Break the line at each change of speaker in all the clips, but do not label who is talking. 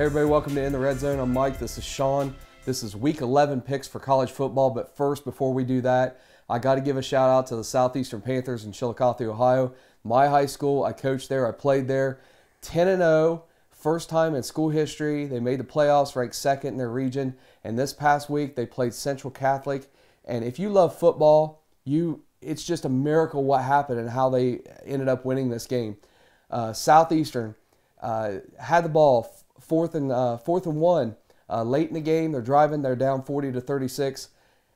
Hey everybody, welcome to In the Red Zone. I'm Mike, this is Shaun. This is week 11 picks for college football, but first, before we do that, I got to give a shout out to the Southeastern Panthers in Chillicothe, Ohio. My high school, I coached there, I played there. 10-0, first time in school history. They made the playoffs, ranked second in their region, and this past week they played Central Catholic. And if you love football, it's just a miracle what happened and how they ended up winning this game. Southeastern had the ball, fourth and one, late in the game. They're driving, they're down 40-36,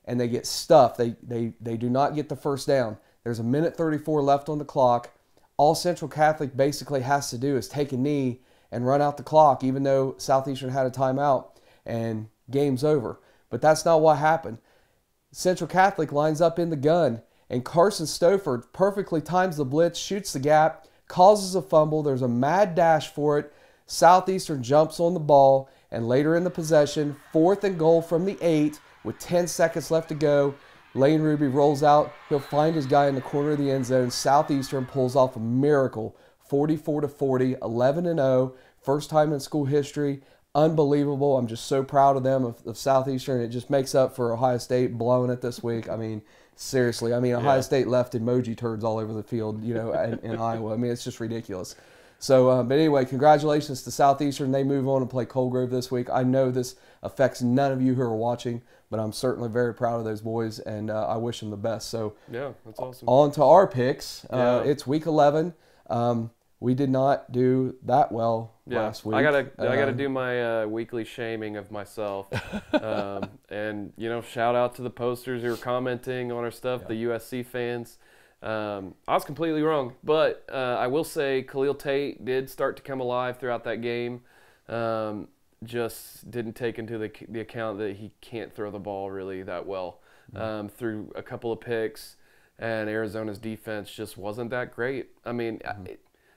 and they get stuffed. They do not get the first down. There's a minute 34 left on the clock. All Central Catholic basically has to do is take a knee and run out the clock, even though Southeastern had a timeout, and game's over. But that's not what happened. Central Catholic lines up in the gun, and Carson Stoford perfectly times the blitz, shoots the gap, causes a fumble. There's a mad dash for it. Southeastern jumps on the ball, and later in the possession, 4th and goal from the 8 with 10 seconds left to go. Lane Ruby rolls out. He'll find his guy in the corner of the end zone. Southeastern pulls off a miracle, 44-40, 11-0, first time in school history. Unbelievable. I'm just so proud of them, of Southeastern. It just makes up for Ohio State blowing it this week. I mean, seriously. I mean, Ohio State left emoji turds all over the field, you know, in Iowa. I mean, it's just ridiculous. So, but anyway, congratulations to Southeastern. They move on and play Cold Grove this week. I know this affects none of you who are watching, but I'm certainly very proud of those boys, and I wish them the best. So,
yeah, that's awesome.
On to our picks. It's week 11. We did not do that well last week.
I gotta do my weekly shaming of myself, and you know, shout out to the posters who were commenting on our stuff, the USC fans. I was completely wrong, but I will say Khalil Tate did start to come alive throughout that game. Just didn't take into the account that he can't throw the ball really that well. Through a couple of picks, and Arizona's defense just wasn't that great. I mean,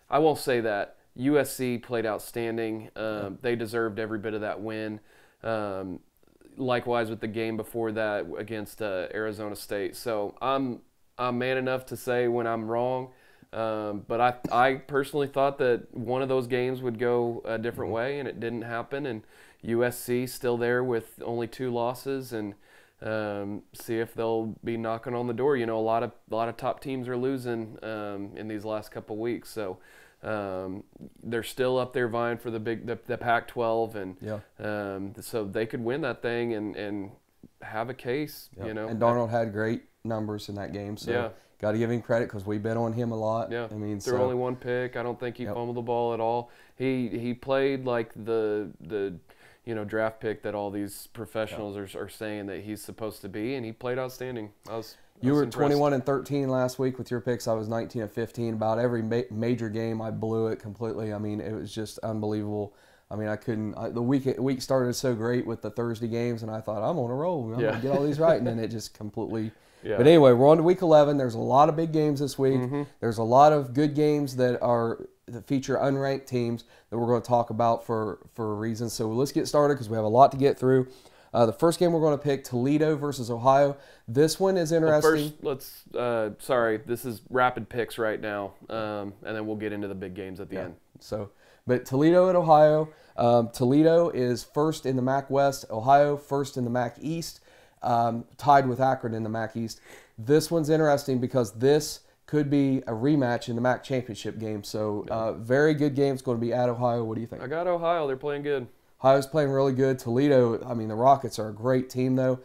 I won't say that. USC played outstanding. They deserved every bit of that win. Likewise with the game before that against Arizona State. So I'm man enough to say when I'm wrong. But I personally thought that one of those games would go a different way, and it didn't happen. And USC still there with only 2 losses, and see if they'll be knocking on the door. You know, a lot of top teams are losing in these last couple weeks, so they're still up there vying for the Pac-12, and so they could win that thing and have a case. You know,
and Darnold had great numbers in that game, so got to give him credit because we bet on him a lot. I mean,
threw only 1 pick. I don't think he fumbled the ball at all. He played like the draft pick that all these professionals are saying that he's supposed to be, and he played outstanding.
You were 21-13 last week with your picks. I was 19-15. About every major game, I blew it completely. I mean, it was just unbelievable. I mean, I couldn't. The week started so great with the Thursday games, and I thought, I'm on a roll. I'm gonna get all these right, and then it just completely. But anyway, we're on to week 11. There's a lot of big games this week. There's a lot of good games that feature unranked teams that we're going to talk about for a reason. So let's get started because we have a lot to get through. The first game we're going to pick, Toledo versus Ohio. This one is interesting.
Well, first, sorry, this is rapid picks right now, and then we'll get into the big games at the end.
So, but Toledo at Ohio. Toledo is first in the MAC West. Ohio first in the MAC East, tied with Akron in the MAC East. This one's interesting because this could be a rematch in the MAC championship game. So, very good game. It's going to be at Ohio. What do you think?
I got Ohio. They're playing good.
Ohio's playing really good. Toledo, I mean, the Rockets are a great team, though.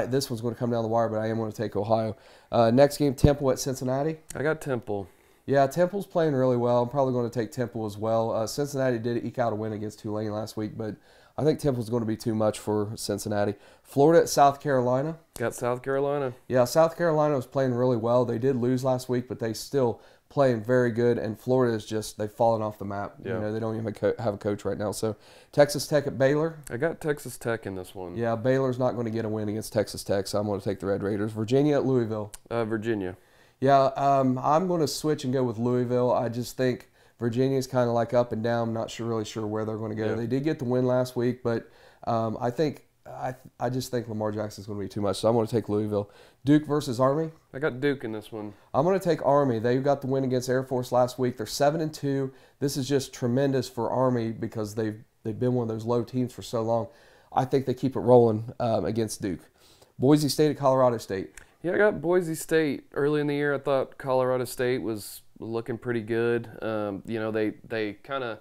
This one's going to come down the wire, but I am going to take Ohio. Next game, Temple at Cincinnati.
I got Temple.
Yeah, Temple's playing really well. I'm probably going to take Temple as well. Cincinnati did eke out a win against Tulane last week, but I think Temple's going to be too much for Cincinnati. Florida at South Carolina.
Got South Carolina.
Yeah, South Carolina was playing really well. They did lose last week, but they still playing very good, and Florida is just, they've fallen off the map. You know, they don't even have a coach right now. So Texas Tech at Baylor.
I got Texas Tech in this one.
Yeah, Baylor's not going to get a win against Texas Tech, so I'm going to take the Red Raiders. Virginia at Louisville.
Virginia.
Yeah, I'm going to switch and go with Louisville. I just think Virginia's kind of like up and down. I'm not really sure where they're going to go. They did get the win last week, but I just think Lamar Jackson's going to be too much, so I'm going to take Louisville. Duke versus Army.
I got Duke in this one.
I'm going to take Army. They got the win against Air Force last week. They're 7-2. This is just tremendous for Army because they've they've been one of those low teams for so long. I think they keep it rolling against Duke. Boise State at Colorado State.
Yeah, I got Boise State early in the year. I thought Colorado State was looking pretty good. You know, they kind of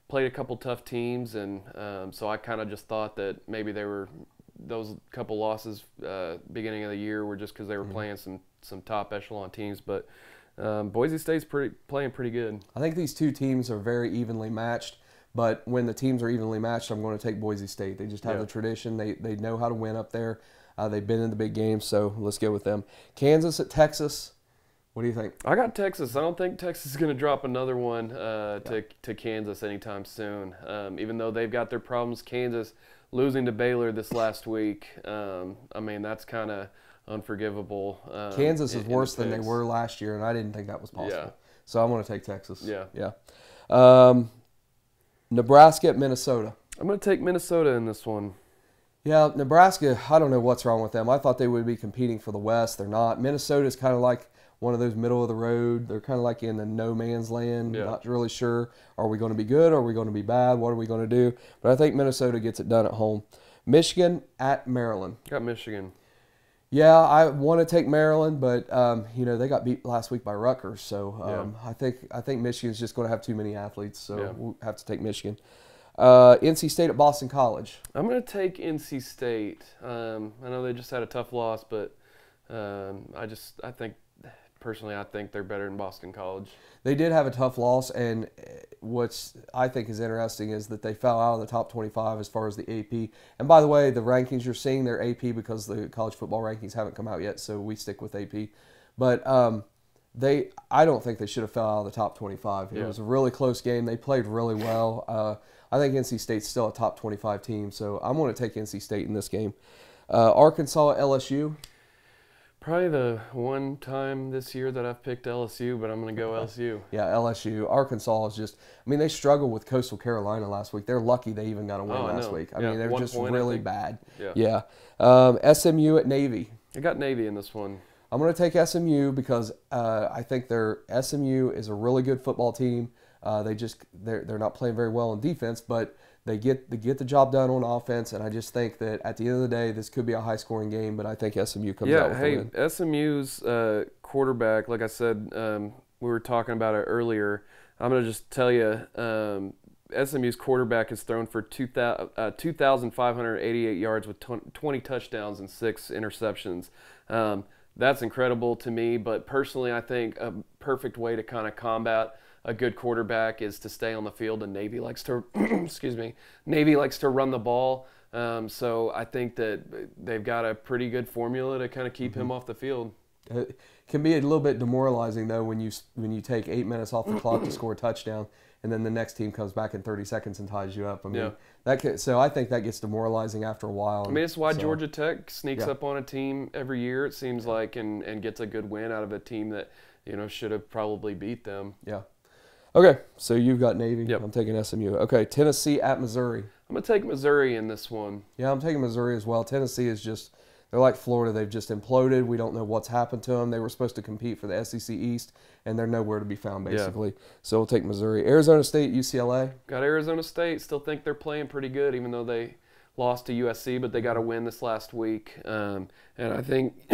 played a couple tough teams, and so I kind of just thought that maybe those couple losses beginning of the year were just because they were playing some top echelon teams. But Boise State's playing pretty good.
I think these two teams are very evenly matched. But when the teams are evenly matched, I'm going to take Boise State. They just have the tradition. They know how to win up there. They've been in the big games, so let's go with them. Kansas at Texas. What do you think?
I got Texas. I don't think Texas is going to drop another one to Kansas anytime soon. Even though they've got their problems, Kansas losing to Baylor this last week, I mean, that's kind of unforgivable.
Kansas is worse than they were last year, and I didn't think that was possible.
Yeah.
So I'm going to take Texas.
Yeah.
Nebraska at Minnesota.
I'm going to take Minnesota in this one.
Yeah, Nebraska, I don't know what's wrong with them. I thought they would be competing for the West. They're not. Minnesota is kind of like one of those middle of the road. They're kind of like in the no man's land.
Yeah.
Not really sure. Are we going to be good? Are we going to be bad? What are we going to do? But I think Minnesota gets it done at home. Michigan at Maryland.
Got Michigan.
Yeah, I want to take Maryland, but you know, they got beat last week by Rutgers. So I think Michigan's just going to have too many athletes. So we'll have to take Michigan. NC State at Boston College.
I'm going to take NC State. I know they just had a tough loss, but I think personally they're better than Boston College.
They did have a tough loss, and what's I think is interesting is that they fell out of the top 25 as far as the AP. And by the way, the rankings you're seeing, they're AP because the college football rankings haven't come out yet, so we stick with AP. But I don't think they should have fell out of the top 25. It was a really close game. They played really well. I think NC State's still a top 25 team, so I'm going to take NC State in this game. Arkansas at LSU.
Probably the one time this year that I've picked LSU, but I'm going to go LSU.
Yeah, LSU. Arkansas is just, I mean, they struggled with Coastal Carolina last week. They're lucky they even got a win last week. I mean, they're just really bad. Yeah. SMU at Navy.
I got Navy in this one.
I'm going to take SMU because I think SMU is a really good football team. They're not playing very well in defense, but they get the job done on offense, and I just think that at the end of the day, this could be a high-scoring game, but I think SMU comes out with the win.
Yeah, SMU's quarterback, like I said, we were talking about it earlier. I'm going to just tell you, SMU's quarterback has thrown for 2,588 yards with 20 touchdowns and 6 interceptions. That's incredible to me, but personally I think a perfect way to kind of combat a good quarterback is to stay on the field, and Navy likes to Navy likes to run the ball. So I think that they've got a pretty good formula to kind of keep him off the field.
It can be a little bit demoralizing though when you take 8 minutes off the clock to score a touchdown, and then the next team comes back in 30 seconds and ties you up. I mean, so I think that gets demoralizing after a while.
I mean, it's why Georgia Tech sneaks up on a team every year, it seems like, and gets a good win out of a team that, you know, should have probably beat them.
Yeah. Okay, so you've got Navy.
Yep.
I'm taking SMU. Okay, Tennessee at Missouri.
I'm going to take Missouri in this one.
Yeah, I'm taking Missouri as well. Tennessee is just, they're like Florida. They've just imploded. We don't know what's happened to them. They were supposed to compete for the SEC East, and they're nowhere to be found, basically. Yeah. So we'll take Missouri. Arizona State, UCLA.
Got Arizona State. Still think they're playing pretty good, even though they lost to USC, but they got a win this last week. And I think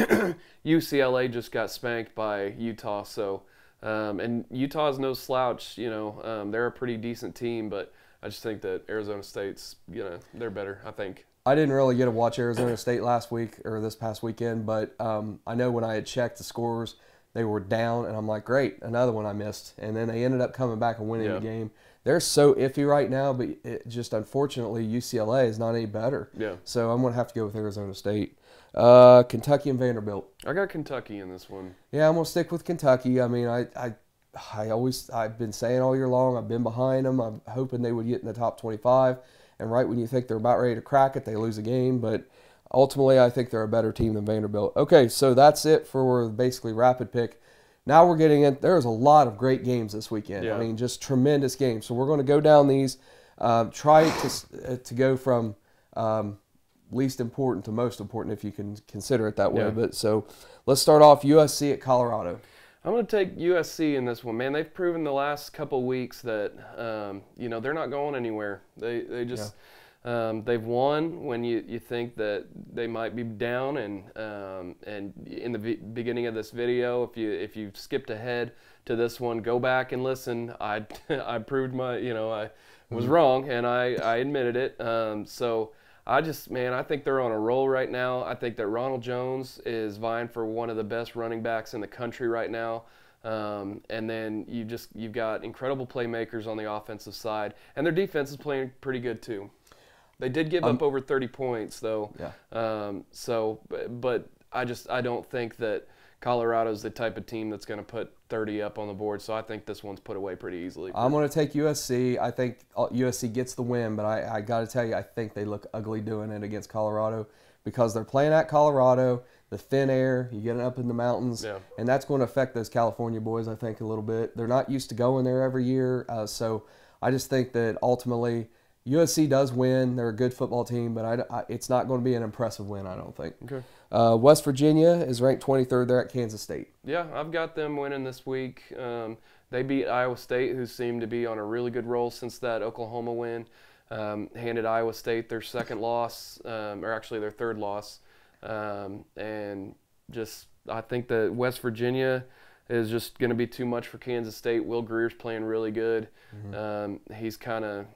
UCLA just got spanked by Utah, so... and Utah's no slouch, you know. They're a pretty decent team, but I just think that Arizona State's, you know, they're better, I think.
I didn't really get to watch Arizona State last week or this past weekend, but I know when I had checked the scores, they were down, and I'm like, great, another one I missed. And then they ended up coming back and winning the game. They're so iffy right now, but just unfortunately, UCLA is not any better. Yeah. So I'm going to have to go with Arizona State. Kentucky and Vanderbilt.
I got Kentucky in this one.
Yeah, I'm going to stick with Kentucky. I mean, I've been saying all year long, I've been behind them. I'm hoping they would get in the top 25. And right when you think they're about ready to crack it, they lose a game. But ultimately, I think they're a better team than Vanderbilt. Okay, so that's it for basically rapid pick. Now we're getting in. There's a lot of great games this weekend. Yeah. I mean, just tremendous games. So we're going to go down these, try to go from least important to most important, if you can consider it that way. Yeah. But so let's start off USC at Colorado.
I'm going to take USC in this one, man. They've proven the last couple weeks that they're not going anywhere. They just they've won when you think that they might be down, and in the beginning of this video, if you skipped ahead to this one, go back and listen. I proved I was wrong, and I admitted it. So I think they're on a roll right now. I think that Ronald Jones is vying for one of the best running backs in the country right now. And then you've got incredible playmakers on the offensive side, and their defense is playing pretty good too. They did give up over 30 points though. Yeah. But I don't think that Colorado's the type of team that's going to put 30 up on the board, so I think this one's put away pretty easily.
I'm going to take USC. I think USC gets the win, but I got to tell you, I think they look ugly doing it against Colorado because they're playing at Colorado, the thin air, you get up in the mountains, and that's going to affect those California boys, I think, a little bit. They're not used to going there every year, so I just think that ultimately USC does win. They're a good football team, but it's not going to be an impressive win, I don't think.
Okay.
West Virginia is ranked 23rd. They're at Kansas State.
Yeah, I've got them winning this week. They beat Iowa State, who seemed to be on a really good roll since that Oklahoma win. Handed Iowa State their second loss, or actually their third loss. And I think that West Virginia is just going to be too much for Kansas State. Will Greer's playing really good. Mm-hmm. He's kind of,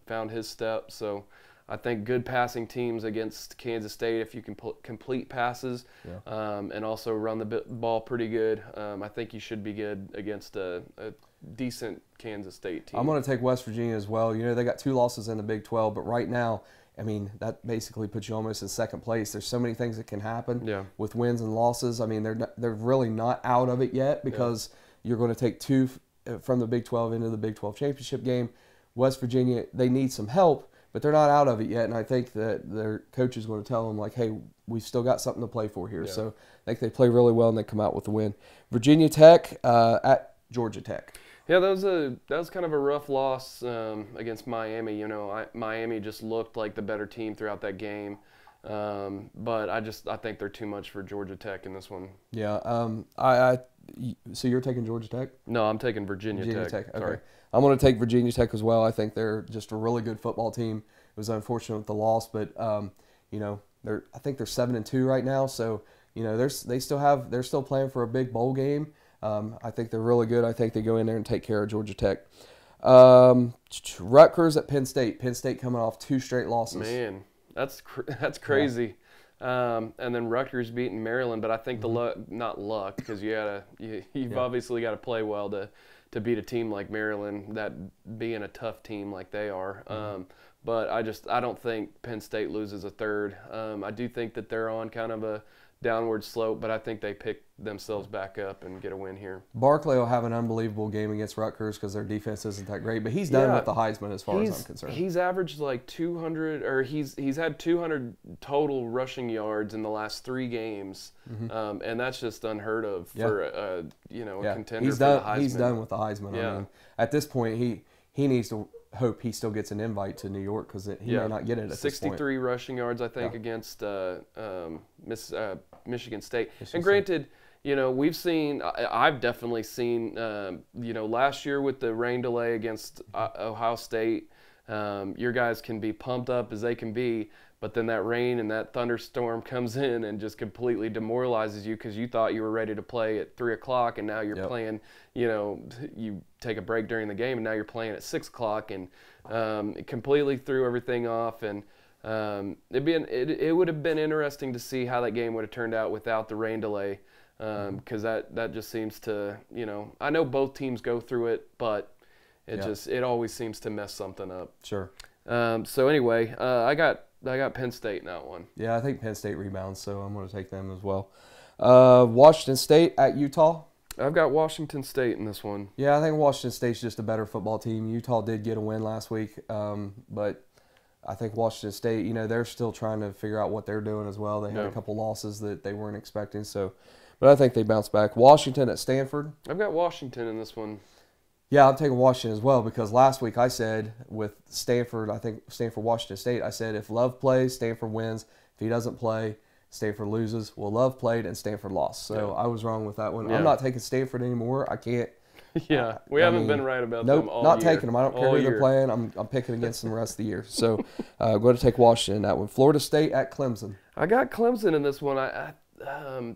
found his step. So I think good passing teams against Kansas State, if you can complete passes and also run the ball pretty good, I think you should be good against a decent Kansas State team.
I'm going to take West Virginia as well. They got 2 losses in the Big 12, but right now, that basically puts you almost in second place. There's so many things that can happen with wins and losses. They're really not out of it yet because you're going to take 2 from the Big 12 into the Big 12 championship game. West Virginia, they need some help, but they're not out of it yet, and I think that their coach is going to tell them, like, hey, we've still got something to play for here. So I think they play really well, and they come out with the win. Virginia Tech at Georgia Tech.
Yeah, that was kind of a rough loss against Miami. Miami just looked like the better team throughout that game, but I think they're too much for Georgia Tech in this one.
Yeah. So you're taking Georgia Tech?
No, I'm taking Virginia Tech.
Okay.
Sorry.
I'm going to take Virginia Tech as well. I think they're just a really good football team. It was unfortunate with the loss, but I think they're 7-2 right now. So they're still playing for a big bowl game. I think they're really good. I think they go in there and take care of Georgia Tech. Rutgers at Penn State. Penn State coming off 2 straight losses.
Man, that's crazy. And then Rutgers beating Maryland, but I think not luck, because you've obviously got to play well to beat a team like Maryland, that being a tough team like they are. But I don't think Penn State loses a third. I do think that they're on kind of a downward slope, but I think they pick themselves back up and get a win here.
Barkley will have an unbelievable game against Rutgers because their defense isn't that great, but he's done with the Heisman as far as I'm concerned.
He's averaged like 200, or he's had 200 total rushing yards in the last 3 games, and that's just unheard of for a contender for the Heisman.
He's done with the Heisman.
Yeah.
At this point, he needs to hope he still gets an invite to New York, because he may not get it at this point.
63 rushing yards, I think, against Michigan State. And granted, I've definitely seen, last year with the rain delay against Ohio State, your guys can be pumped up as they can be, but then that rain and that thunderstorm comes in and just completely demoralizes you, because you thought you were ready to play at 3 o'clock, and now you're playing, you take a break during the game, and now you're playing at 6 o'clock, and it completely threw everything off. And it would have been interesting to see how that game would have turned out without the rain delay, because that just seems to, I know both teams go through it, but it always seems to mess something up.
Sure.
So anyway, I got Penn State in that one.
Yeah, I think Penn State rebounds, so I'm going to take them as well. Washington State at Utah.
I've got Washington State in this one.
Yeah, I think Washington State's just a better football team. Utah did get a win last week, but I think Washington State, they're still trying to figure out what they're doing as well. They had a couple losses that they weren't expecting, but I think they bounce back. Washington at Stanford.
I've got Washington in this one.
Yeah, I'm taking Washington as well, because last week I said with Stanford, I think Stanford, Washington State, I said if Love plays, Stanford wins. If he doesn't play, Stanford loses. Well, Love played and Stanford lost. So I was wrong with that one.
Yeah.
I'm not taking Stanford anymore. I can't.
Yeah, we haven't been right about
nope,
them all
not
year.
taking them. I don't care who they're playing. I'm picking against them the rest of the year. So I'm going to take Washington in that one. Florida State at Clemson.
I got Clemson in this one.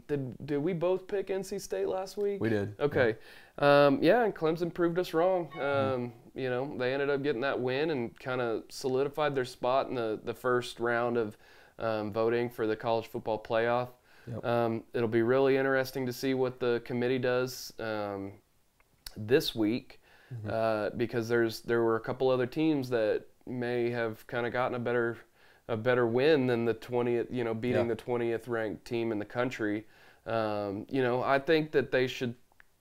Did we both pick NC State last week?
We did.
Okay. Yeah, and Clemson proved us wrong. You know, they ended up getting that win and kind of solidified their spot in the first round of voting for the college football playoff. Yep. It'll be really interesting to see what the committee does this week, because there were a couple other teams that may have kind of gotten a better win than the 20th, you know, beating the 20th ranked team in the country. You know, I think that they should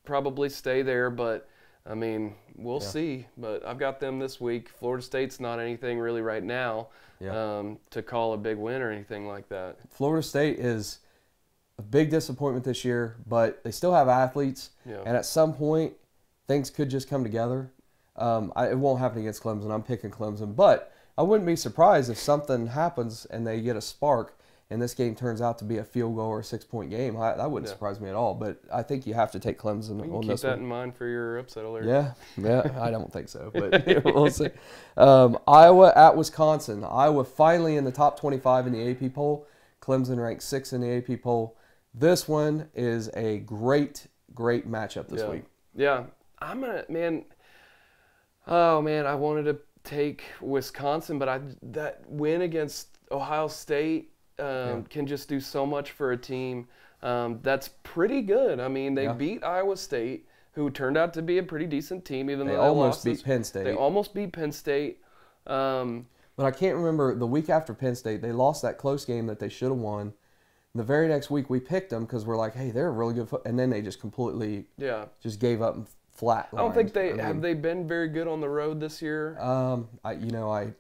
probably stay there, but I mean, we'll see. But I've got them this week. Florida State's not anything really right now to call a big win or anything like that.
Florida State is a big disappointment this year, but they still have athletes, and at some point, things could just come together. It won't happen against Clemson. I'm picking Clemson, but I wouldn't be surprised if something happens and they get a spark and this game turns out to be a field goal or a 6-point game. That wouldn't surprise me at all, but I think you have to take Clemson on this one.
Keep that in mind for your upset alert.
Yeah, I don't think so, but we'll see. Iowa at Wisconsin. Iowa finally in the top 25 in the AP poll. Clemson ranked 6th in the AP poll. This one is a great matchup this week.
Yeah. I wanted to take Wisconsin, but that win against Ohio State can just do so much for a team that's pretty good. I mean, they beat Iowa State, who turned out to be a pretty decent team, even though they
almost beat Penn State.
They almost beat Penn State.
But I can't remember, the week after Penn State, they lost that close game that they should have won. The very next week, we picked them because we're like, hey, they're a really good and then they just completely just gave up and flat.
I don't think have they been very good on the road this year?
I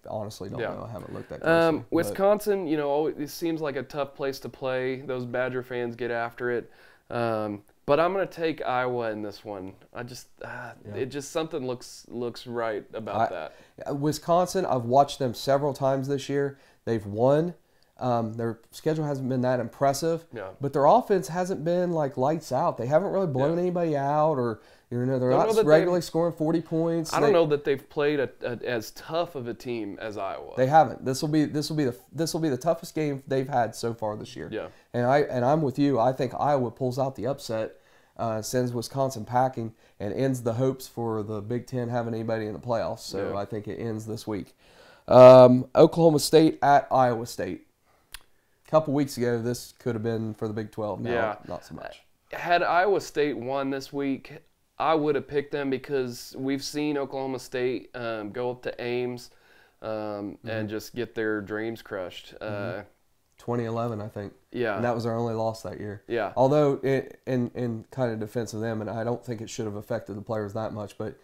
honestly don't know. I haven't looked that closely.
Wisconsin, you know, it seems like a tough place to play. Those Badger fans get after it. But I'm going to take Iowa in this one. It just something looks right about that.
Wisconsin, I've watched them several times this year. They've won. Their schedule hasn't been that impressive, but their offense hasn't been like lights out. They haven't really blown anybody out, or they're not regularly scoring 40 points.
I don't know that they've played as tough of a team as Iowa.
They haven't. This will be the toughest game they've had so far this year.
Yeah.
And I'm with you. I think Iowa pulls out the upset, sends Wisconsin packing, and ends the hopes for the Big Ten having anybody in the playoffs. So I think it ends this week. Oklahoma State at Iowa State. A couple weeks ago, this could have been for the Big 12. Now, not so much.
Had Iowa State won this week, I would have picked them because we've seen Oklahoma State go up to Ames and just get their dreams crushed.
2011, I think.
Yeah.
And that was our only loss that year.
Yeah.
Although, in kind of defense of them, and I don't think it should have affected the players that much, but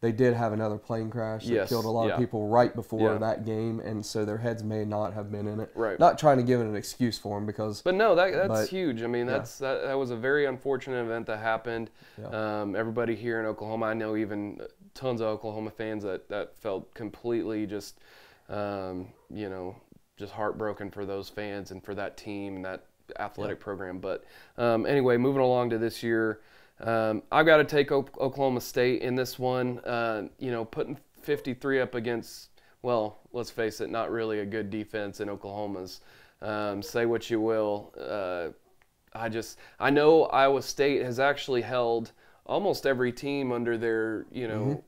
they did have another plane crash that killed a lot of people right before that game, and so their heads may not have been in it.
Right.
Not trying to give it an excuse for them because.
But no, that's huge. I mean, that was a very unfortunate event that happened. Yeah. Everybody here in Oklahoma, I know even tons of Oklahoma fans that felt completely just, just heartbroken for those fans and for that team and that athletic program. But anyway, moving along to this year. I've got to take Oklahoma State in this one. Putting 53 up against, well, let's face it, not really a good defense in Oklahoma's. Say what you will. I know Iowa State has actually held almost every team under their,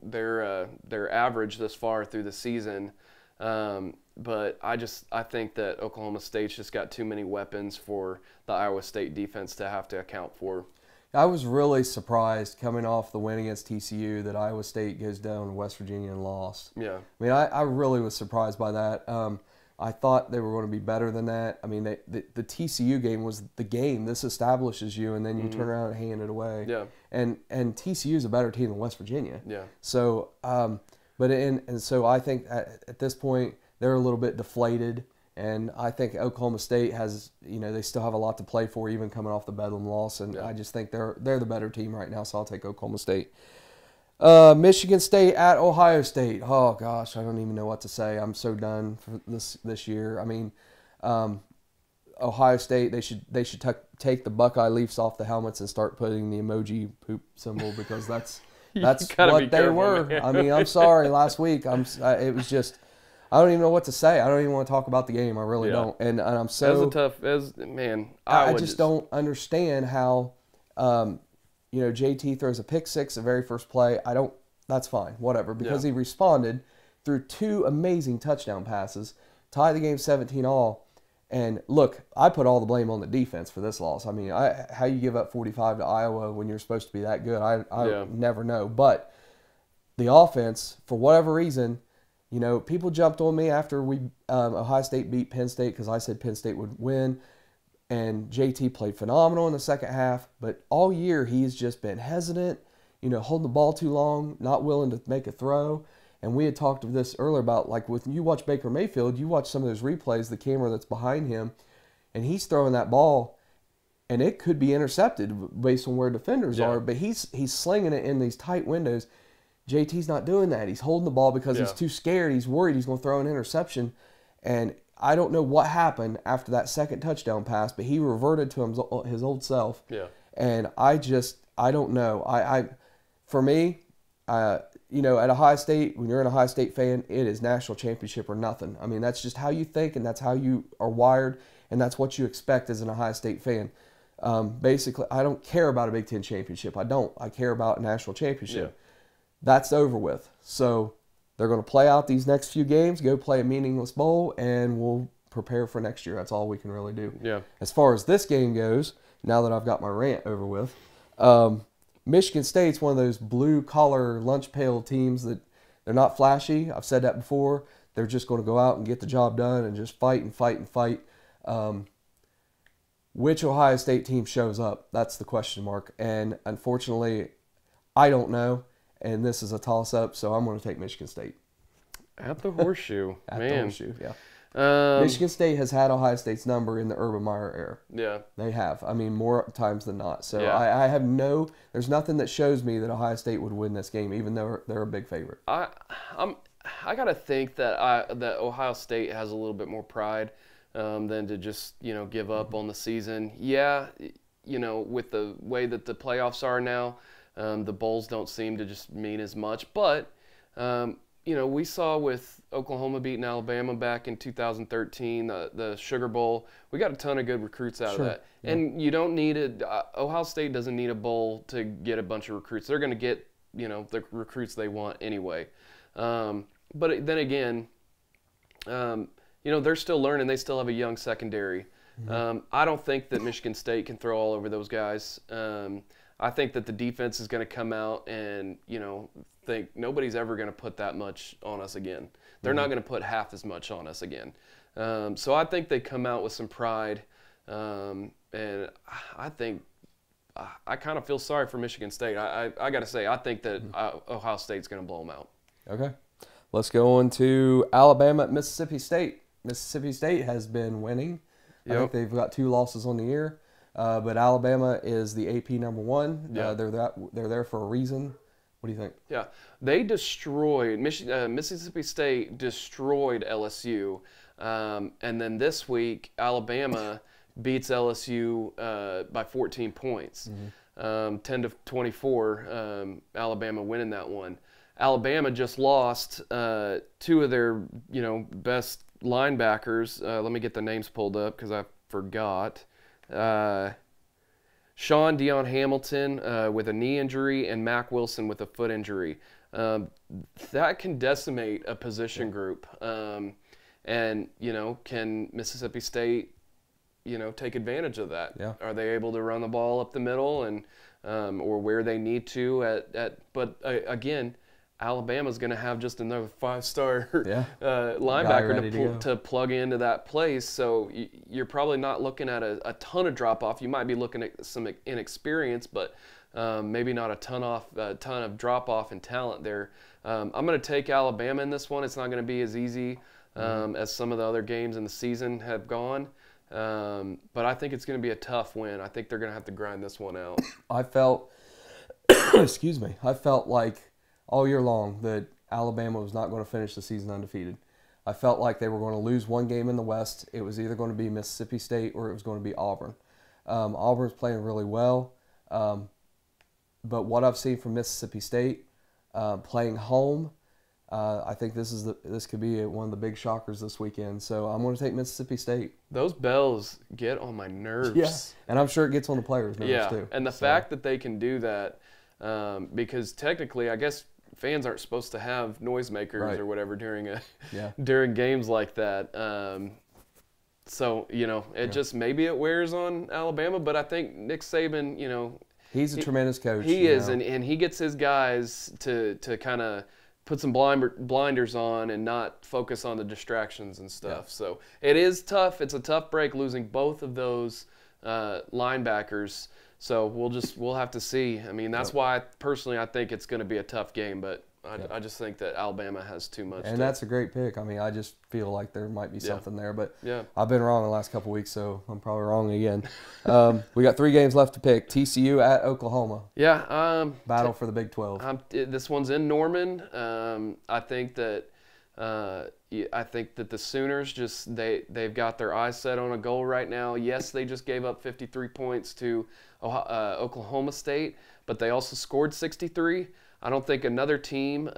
their average this far through the season. But I think that Oklahoma State's just got too many weapons for the Iowa State defense to have to account for.
I was really surprised coming off the win against TCU that Iowa State goes down to West Virginia and lost.
Yeah.
I mean, I really was surprised by that. I thought they were going to be better than that. I mean, the TCU game was the game. This establishes you, and then you turn around and hand it away.
Yeah.
And TCU is a better team than West Virginia.
Yeah.
So, so I think at this point they're a little bit deflated. And I think Oklahoma State has, they still have a lot to play for, even coming off the Bedlam loss. And I just think they're the better team right now, so I'll take Oklahoma State. Michigan State at Ohio State. Oh, gosh, I don't even know what to say. I'm so done for this year. I mean, Ohio State, they should take the Buckeye Leafs off the helmets and start putting the emoji poop symbol, because that's what they were. Man. I mean, I'm sorry. Last week, it was just, I don't even know what to say. I don't even want to talk about the game. I really don't. And I'm so
man.
I just don't understand how, JT throws a pick six the very first play. That's fine, whatever, because he responded through 2 amazing touchdown passes, tied the game 17-all. And look, I put all the blame on the defense for this loss. I mean, how you give up 45 to Iowa when you're supposed to be that good, I never know. But the offense, for whatever reason, people jumped on me after Ohio State beat Penn State because I said Penn State would win. And JT played phenomenal in the second half. But all year he's just been hesitant, holding the ball too long, not willing to make a throw. And we had talked of this earlier about, like, when you watch Baker Mayfield, you watch some of those replays, the camera that's behind him, and he's throwing that ball, and it could be intercepted based on where defenders are, but he's slinging it in these tight windows. JT's not doing that. He's holding the ball because he's too scared. He's worried he's going to throw an interception. And I don't know what happened after that second touchdown pass, but he reverted to his old self. Yeah. And I don't know. For me, at Ohio State, when you're an Ohio State fan, it is national championship or nothing. I mean, that's just how you think, and that's how you are wired, and that's what you expect as an Ohio State fan. Basically, I don't care about a Big Ten championship. I don't. I care about a national championship. Yeah. That's over with. So they're going to play out these next few games, go play a meaningless bowl, and we'll prepare for next year. That's all we can really do. Yeah. As far as this game goes, now that I've got my rant over with, Michigan State's one of those blue-collar lunch pail teams that they're not flashy. I've said that before. They're just going to go out and get the job done and just fight and fight and fight. Which Ohio State team shows up? That's the question mark. And unfortunately, I don't know. And this is a toss-up, so I'm going to take Michigan State.
At the Horseshoe.
At the Horseshoe, yeah. Michigan State has had Ohio State's number in the Urban Meyer era. Yeah. They have. I mean, more times than not. So I have there's nothing that shows me that Ohio State would win this game, even though they're a big favorite.
I got to think that Ohio State has a little bit more pride than to just, give up on the season. Yeah, with the way that the playoffs are now, the bowls don't seem to just mean as much. But, we saw with Oklahoma beating Alabama back in 2013, the Sugar Bowl. We got a ton of good recruits out of that. Yeah. And you don't need Ohio State doesn't need a bowl to get a bunch of recruits. They're going to get, the recruits they want anyway. But then again, they're still learning. They still have a young secondary. Mm-hmm. I don't think that Michigan State can throw all over those guys. I think that the defense is going to come out and, think nobody's ever going to put that much on us again. They're not going to put half as much on us again. So I think they come out with some pride. And I think I kind of feel sorry for Michigan State. I got to say, I think that Ohio State's going to blow them out.
Okay. Let's go on to Alabama at Mississippi State. Mississippi State has been winning. Yep. I think they've got 2 losses on the year. But Alabama is the AP number 1. Yeah. They're there for a reason. What do you think?
Yeah, they destroyed Mississippi State destroyed LSU, and then this week Alabama beats LSU by 14 points, 10-24. Alabama winning that one. Alabama just lost 2 of their best linebackers. Let me get the names pulled up because I forgot. Sean Deion Hamilton with a knee injury and Mac Wilson with a foot injury. That can decimate a position group. And, can Mississippi State, take advantage of that? Yeah. Are they able to run the ball up the middle and or where they need to but again, Alabama's going to have just another 5-star linebacker to plug into that place. So you're probably not looking at a ton of drop-off. You might be looking at some inexperience, but maybe not a ton of drop-off in talent there. I'm going to take Alabama in this one. It's not going to be as easy as some of the other games in the season have gone. But I think it's going to be a tough win. I think they're going to have to grind this one out.
I felt like all year long that Alabama was not going to finish the season undefeated. I felt like they were going to lose one game in the West. It was either going to be Mississippi State or it was going to be Auburn. Auburn's playing really well. But what I've seen from Mississippi State, playing home, I think this could be one of the big shockers this weekend. So I'm going to take Mississippi State.
Those bells get on my nerves.
Yeah, and I'm sure it gets on the players' nerves too.
And the fact that they can do that, because technically, I guess fans aren't supposed to have noisemakers or whatever during games like that. So it just maybe it wears on Alabama, but I think Nick Saban,
he's a tremendous coach.
He is, and he gets his guys to kind of put some blinders on and not focus on the distractions and stuff. Yeah. So it is tough. It's a tough break losing both of those linebackers. So we'll have to see. I mean, that's why personally I think it's going to be a tough game, but I just think that Alabama has too much.
And that's a great pick. I mean, I just feel like there might be something there, but I've been wrong the last couple of weeks, so I'm probably wrong again. We got 3 games left to pick. TCU at Oklahoma.
Yeah.
Battle for the Big 12.
This one's in Norman. I think that the Sooners they've got their eyes set on a goal right now. Yes, they just gave up 53 points to Oklahoma State, but they also scored 63. I don't think another team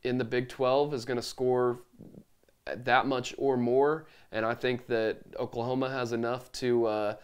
in the Big 12 is going to score that much or more, and I think that Oklahoma has enough to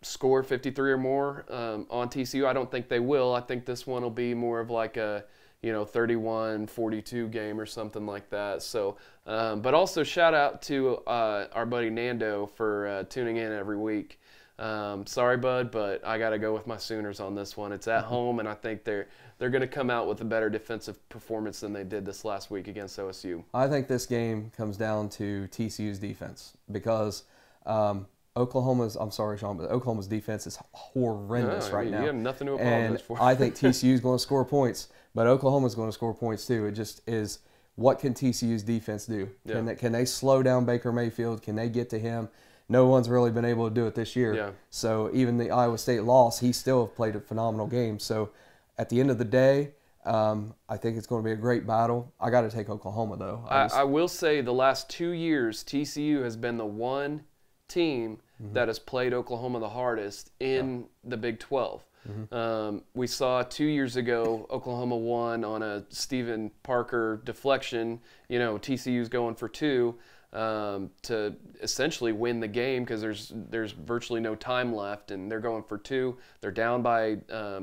score 53 or more on TCU. I don't think they will. I think this one will be more of like a 31-42 game or something like that. So, but also shout out to our buddy Nando for tuning in every week. Sorry, bud, but I got to go with my Sooners on this one. It's at home, and I think they're going to come out with a better defensive performance than they did this last week against OSU.
I think this game comes down to TCU's defense because Oklahoma's defense is horrendous right now.
You have nothing to apologize for.
I think TCU's going to score points, but Oklahoma's going to score points too. It just is, what can TCU's defense do? Yeah. Can they slow down Baker Mayfield? Can they get to him? No one's really been able to do it this year. Yeah. So even the Iowa State loss, he still played a phenomenal game. So at the end of the day, I think it's going to be a great battle. I got to take Oklahoma, though.
I will say the last 2 years, TCU has been the one team that has played Oklahoma the hardest in the Big 12. We saw 2 years ago, Oklahoma won on a Stephen Parker deflection. TCU's going for 2. To essentially win the game because there's virtually no time left, and they're going for 2. They're down by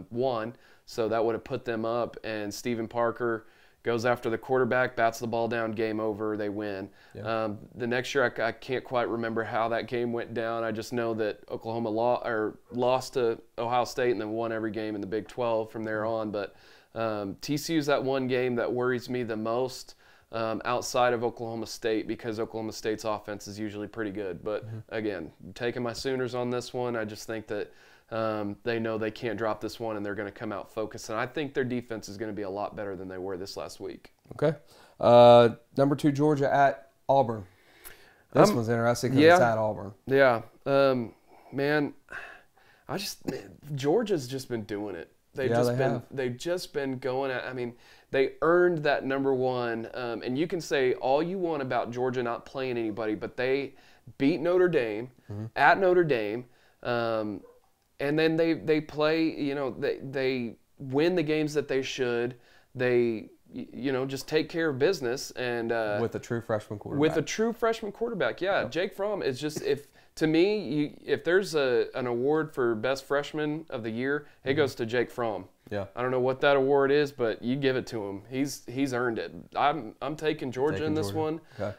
1, so that would have put them up. And Stephen Parker goes after the quarterback, bats the ball down, game over, they win. Yeah. The next year, I can't quite remember how that game went down. I just know that Oklahoma lost to Ohio State and then won every game in the Big 12 from there on. But TCU's that one game that worries me the most. Outside of Oklahoma State, because Oklahoma State's offense is usually pretty good. But again, taking my Sooners on this one, I just think that they know they can't drop this one and they're going to come out focused. And I think their defense is going to be a lot better than they were this last week.
Okay. Number 2, Georgia at Auburn. This one's interesting because it's at Auburn.
Yeah. Man, Georgia's just been doing it. They've just been going at. I mean, they earned that number 1. And you can say all you want about Georgia not playing anybody, but they beat Notre Dame at Notre Dame, and then they play. They win the games that they should. They just take care of business and
with a true freshman quarterback. Yeah.
Jake Fromm is just To me, if there's an award for best freshman of the year, it goes to Jake Fromm.
Yeah.
I don't know what that award is, but you give it to him. He's earned it. I'm taking Georgia in this one.
Okay.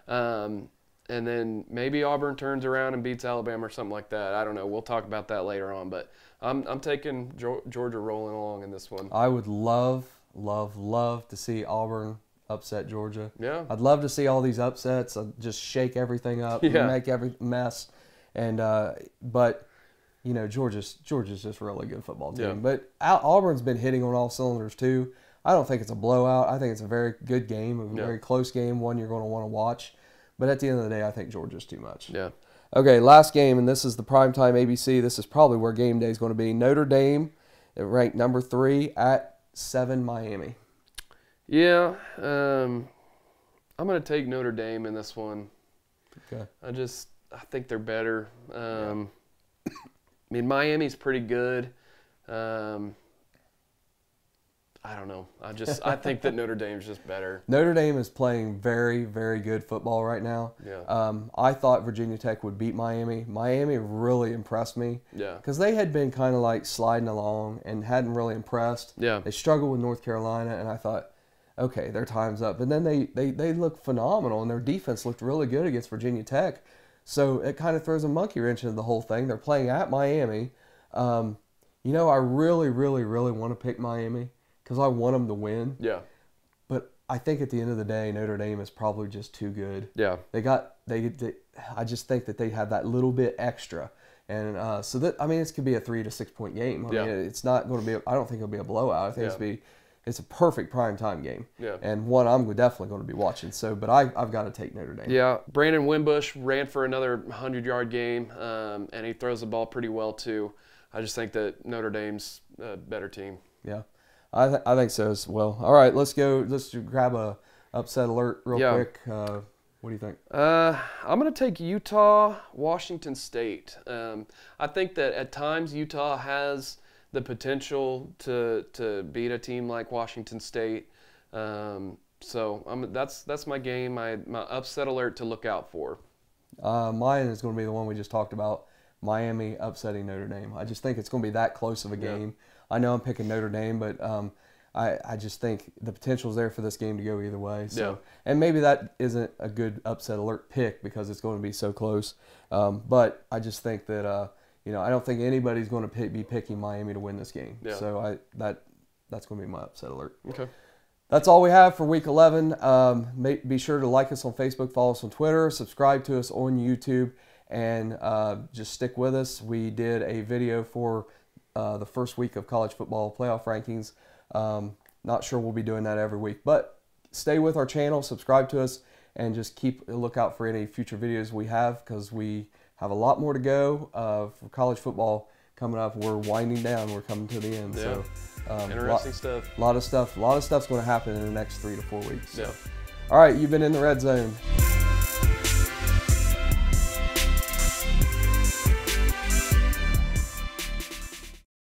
And then maybe Auburn turns around and beats Alabama or something like that. I don't know. We'll talk about that later on. But I'm taking Georgia rolling along in this one.
I would love to see Auburn upset Georgia.
Yeah.
I'd love to see all these upsets. Just shake everything up, make every mess. And but Georgia's just a really good football team.
Yeah.
But Auburn's been hitting on all cylinders too. I don't think it's a blowout. I think it's a very good game, a very close game, one you're going to want to watch. But at the end of the day, I think Georgia's too much.
Yeah.
Okay, last game, and this is the primetime ABC. This is probably where game day is going to be. Notre Dame, ranked number 3 at 7 Miami.
Yeah. I'm going to take Notre Dame in this one.
Okay.
I think they're better. I mean, Miami's pretty good. I don't know. I think that Notre Dame's just better.
Notre Dame is playing very, very good football right now.
Yeah.
I thought Virginia Tech would beat Miami. Miami really impressed me.
Yeah.
Because they had been kind of like sliding along and hadn't really impressed.
Yeah.
They struggled with North Carolina, and I thought, okay, their time's up. But then they looked phenomenal, and their defense looked really good against Virginia Tech. So it kind of throws a monkey wrench into the whole thing. They're playing at Miami. You know, I really, really, really want to pick Miami because I want them to win.
Yeah.
But I think at the end of the day, Notre Dame is probably just too good.
Yeah.
I just think that they have that little bit extra. And so that, I mean, this could be a 3 to 6 point game. I mean, it's not going to be, I don't think it'll be a blowout. I think it's a perfect primetime game.
Yeah.
And one I'm definitely going to be watching. So, but I've got to take Notre Dame.
Yeah. Brandon Wimbush ran for another 100-yard game, and he throws the ball pretty well too. I just think that Notre Dame's a better team.
Yeah. I think so as well. All right, let's go. Let's grab a upset alert real quick. What do you think?
I'm going to take Utah, Washington State. I think that at times Utah has the potential to beat a team like Washington State. So that's my game, my upset alert to look out for.
Mine is going to be the one we just talked about, Miami upsetting Notre Dame. I just think it's going to be that close of a game. I know I'm picking Notre Dame, but I just think the potential is there for this game to go either way. So, and maybe that isn't a good upset alert pick because it's going to be so close. But I just think that I don't think anybody's going to be picking Miami to win this game.
Yeah.
So that's going to be my upset alert.
Okay.
That's all we have for Week 11. Be sure to like us on Facebook, follow us on Twitter, subscribe to us on YouTube, and just stick with us. We did a video for the first week of college football playoff rankings. Not sure we'll be doing that every week, but stay with our channel, subscribe to us, and just keep a lookout for any future videos we have because we have a lot more to go for college football coming up. We're winding down. We're coming to the end.
Yeah.
So
Interesting stuff.
A lot of stuff's going to happen in the next 3 to 4 weeks.
Yeah.
All right, you've been in the Red Zone.